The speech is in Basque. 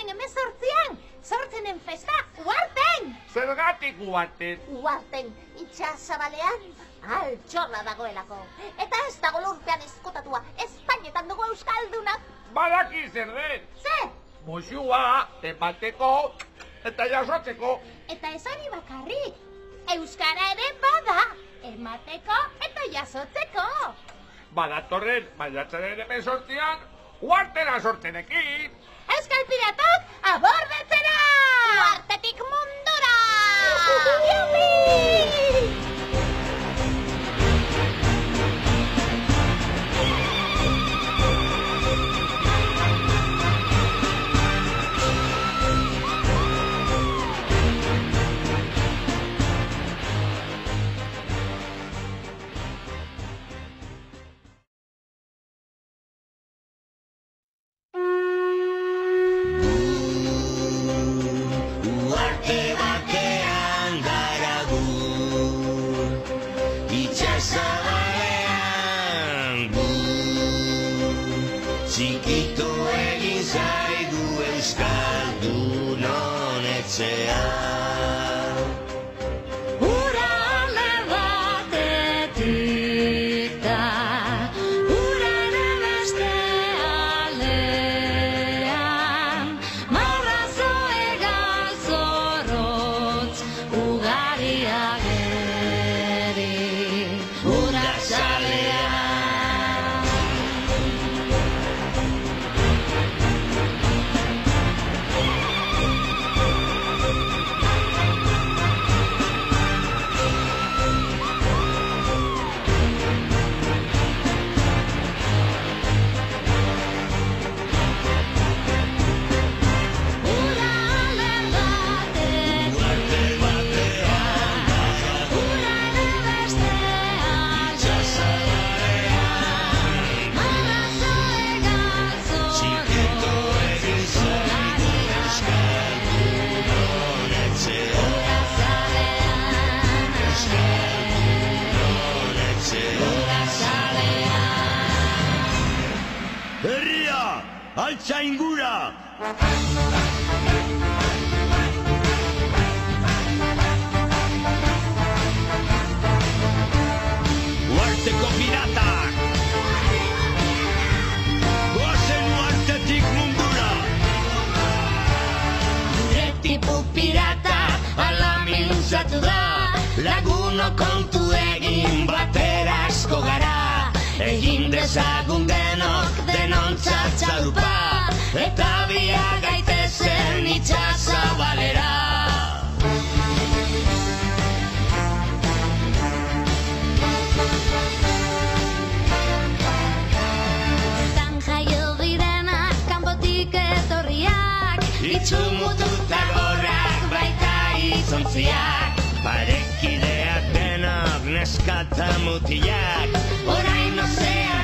Urriaren 18an, sortzenen festa, Uharten! Zergatik Uharten? Uharten, itxasabalean, altxorra dagoelako. Eta ez dago lurpean ezkutatua, Espainetan dugu euskaldunak. Badaki zer den? Ze? Muxua, emateko eta jasotzeko. Eta ez hori bakarrik, euskara ere bada, emateko eta jasotzeko. Badatorren, maiatzaren 18an, Uhartera sortzenekin. Euskal Piratok, abordatzera! Uhartetik mundura! Yupi! Txikitu egin zaigu euskaldunon etxea. Ura alde batetik da, ura ere beste aldean, marrazo egal zorrotz ugari ageri, ura zalean. Herria, altza ingura! Uharteko piratak! Goazen Uhartetik mundura! Gure tipu pirata, ala mintzatu da, laguno kontu egin batera asko gara. Egin dezagun denok denontzat txalupa, eta bia gaitezen itxasabalera. Bertan jaio direnak, kanpotik etorriak, itxumututa gorrak baita itzontziak. Parekideak denok neskata mutilak, orain ozea